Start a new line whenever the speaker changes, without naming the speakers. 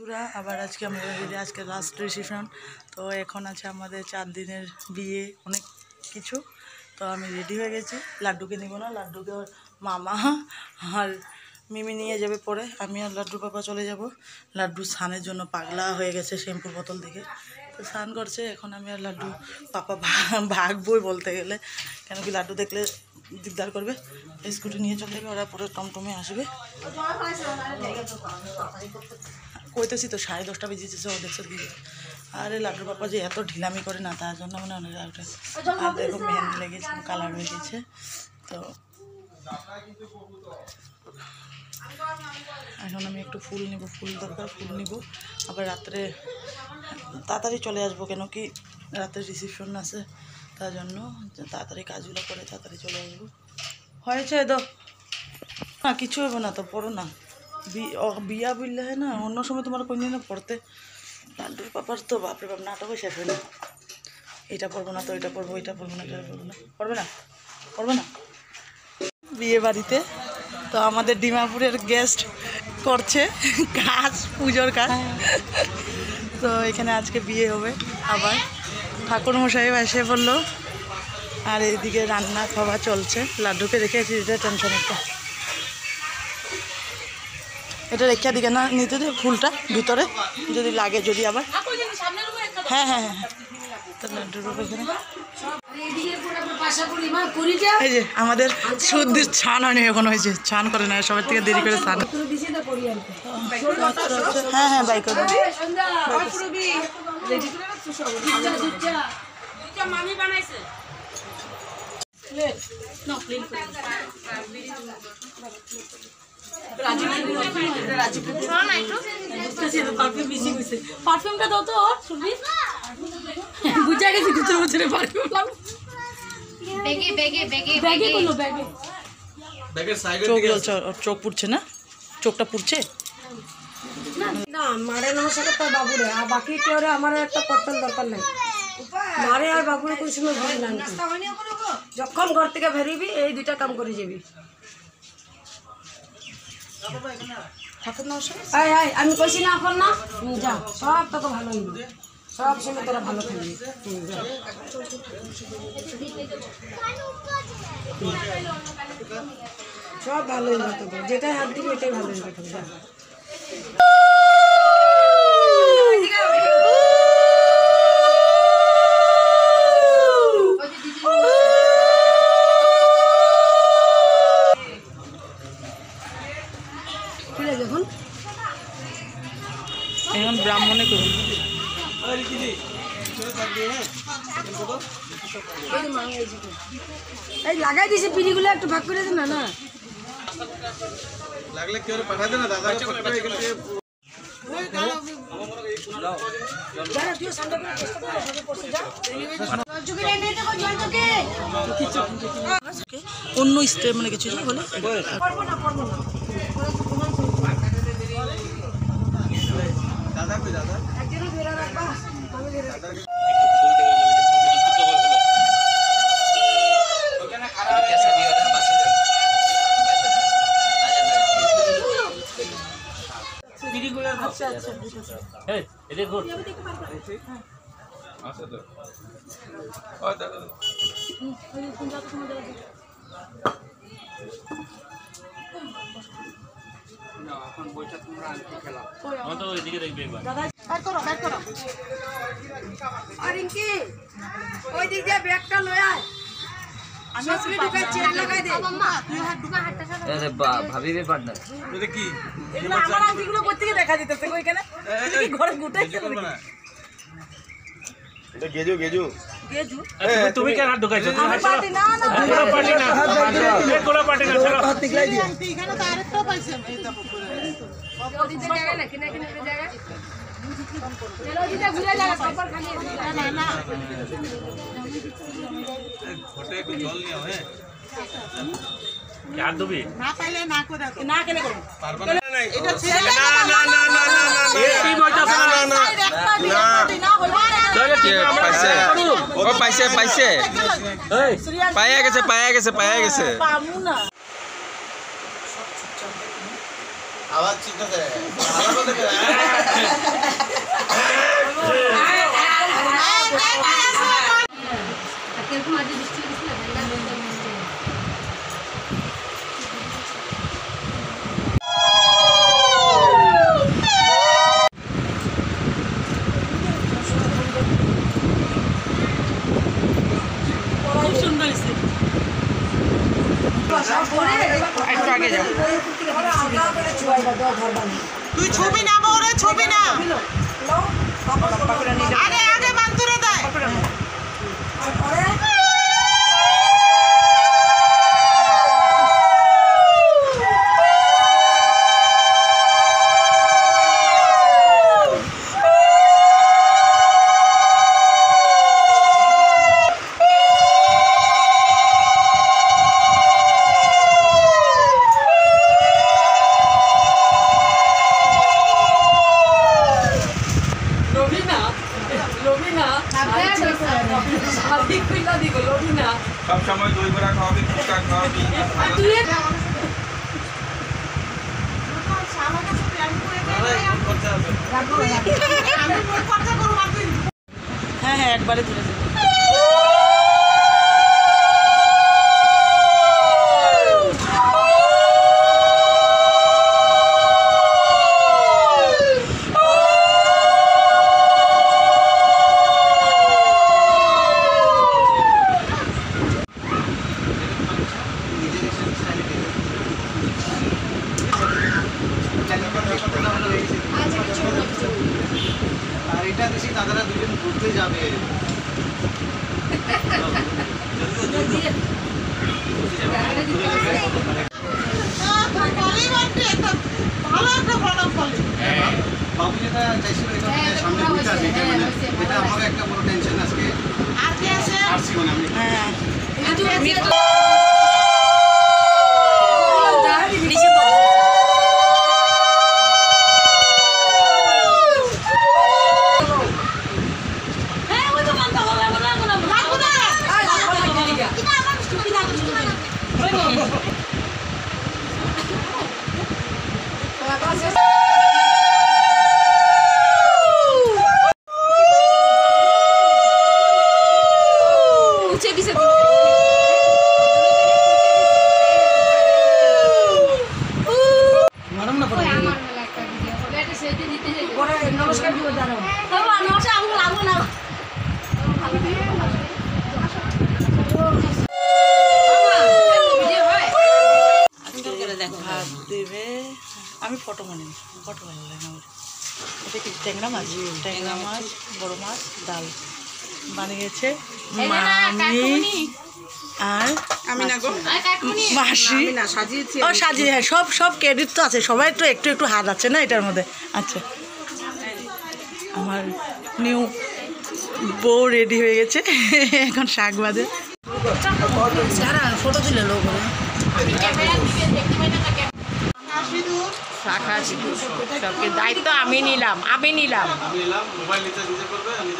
বন্ধুরা আবার আজকে আমাদের আজকে লাস্ট রিসেপশন। তো এখন আছে আমাদের 4 দিনের বিয়ে, অনেক কিছু। তো আমি রেডি হয়ে গেছি। লাড্ডুকে নিব না, লাড্ডুকে মামা আর মিমি নিয়ে যাবে পরে। আমি আর লাড্ডুর পাপা চলে যাব। লাড্ডু স্নানের জন্য পাগলা হয়ে গেছে শ্যাম্পুর বোতল দেখে, তো স্নান করছে। এখন আমি আর লাড্ডু পাপা ভাগবই বলতে গেলে, কেন কি লাড্ডু দেখলে দিকদার করবে। স্কুটি নিয়ে চলে যাবে, ওরা পরে টমটমে আসবে। কইতেছি তো 10:30 বেজেছে, ও দেখছে দিকে। আরে লাড্ডুর পাপা যে এত ঢিলামি করে না, তার জন্য মানে অনেক ওটা। আর দেখো মেহেন্দি লেগেছে, কালার হয়ে গেছে। তো এখন আমি একটু ফুল নিব, ফুল দরকার, ফুল নিব। আবার রাত্রে তাড়াতাড়ি চলে আসবো, কেন কি রাত্রে রিসেপশন আছে, তার জন্য তাড়াতাড়ি কাজগুলো করে তাড়াতাড়ি চলে আসবো। হয়েছে তো না, কিছু হবে না, তো পড়ো না। বিয়া বললে হয় না, অন্য সময় তোমার কোন দিনে পড়তে। লাড্ডুর পাপার তো বাপরে বাপ নাটকও শেষ হয় না। এটা পড়বো না তো এটা পড়বো, এটা পড়বো না, এটা পড়বো না, পড়বে না, পড়বে না। বিয়ে বাড়িতে তো আমাদের ডিমাপুরের গেস্ট করছে কাজ, পুজোর কাজ। তো এখানে আজকে বিয়ে হবে। আবার ঠাকুরমশাই এসে বললো, আর এইদিকে রান্না খাওয়া চলছে। লাড্ডুকে রেখেছি, এটা টেনশন একটা। এটা রেখা দিকে না নিতে দে, ফুলটা ভিতরে যদি লাগে, যদি আবার। হ্যাঁ হ্যাঁ হ্যাঁ, তো লাড্ডুর এখানে এই যে আমাদের সর্দির ছান হয়নি এখন, হয়েছে ছান করে না, সবার থেকে দেরি করে ছান। হ্যাঁ হ্যাঁ, বাইক
পারফিউমটা দাও তো, বুঝা গেছি গুছরে গুছরে পারফিউম
চোখ পুড়ছে না, চোখটা পুড়ছে
না। মারে নমস্কার তার বাবুরে, আর বাকি কেউ আমার একটা পটল দরকার নাই। মারে আর বাবুরে কোন সময় ভুল না, যখন ঘর থেকে বেরিবি এই দুইটা কাম করে যাবি। আমি কইছি না এখন না, যা সব তোকে ভালো হইব, সব সময় তোরা ভালো থাকবি। সব ভালো হইব তোকে, যেটাই হাত দিবি ওইটাই ভালো হইব তোকে। যা
এখন ব্রাহ্মণে করুন।
এই লাগাই দিছে পিড়িগুলো, একটু ভাগ করে দে না। না
লাগলে কি ওরে পাঠাতে না দাদা,
অন্য স্টেপ মানে কিছু বলে
ওই দিক দিয়ে ব্যাগটা লয়ে আয়,
ভাবি পার্টনার
কি
আমার আংটিগুলো কোথেকে দেখা যেতেছে ওইখানে ঘরে গুটাই
এটা গেজু গেজু
গেজু।
তুমি কেন হাত ঢুকাইছো? তুমি হাত
পার্টি না না,
কোনো পার্টি না, কোনো পার্টি না, চলো
হাত নিকলাই দিয়া এখানে তো আরেকটা পাইছে। এই দেখো
ওই দিক জায়গা না, কিনা কিনা জায়গা চলো, ওই দিকে ঘুরে লাগা সবার খালি না না
ঘটে একটু জল নিও। হ্যাঁ
হাত ধুবি
না পাইলে না করে না কেন করব
পারবা না।
এটা ছেলে
না না না না না না
এই টিম হইতাছে না
না না
না হইবা না।
তাহলে টিম
পাইছে ও পাইছে পাইছে
এই
পায়া গেছে পায়া গেছে পায়া গেছে
পামু না।
আওয়াজ ঠিক আছে, ভালো করে সব সময় দই বড়া খাওয়াবি, ফুচকা খাওয়াবি।
হ্যাঁ হ্যাঁ একবারে তুলে দেবো।
আর এটা বেশি দাদারা দুজন ঘুরতে যাবে। বাবু যেটা চাইছিল এটা সামনে বইটা আছে, এটা আমার একটা বড় টেনশন আজকে। আসছি মানে আমি
নমস্কার দিব দাঁড়াও।
ভাত দেবে, আমি ফটো মানে ফটো ভালো লাগে আমার। এটা কি ট্যাংরা মাছ? ট্যাংরা মাছ, বড় মাছ, ডাল বানিয়েছে মামি আর মাসি। ও সাজিয়ে, হ্যাঁ সব সব ক্রেডিট তো আছে, সবাই তো একটু একটু হাত আছে না এটার মধ্যে। আচ্ছা আমার নিউ বউ রেডি হয়ে গেছে, এখন শাক বাজে। ফটো তুলে লোক
সবকে দায়িত্ব আমি নিলাম।
মোবাইল নিতে করবে, আমি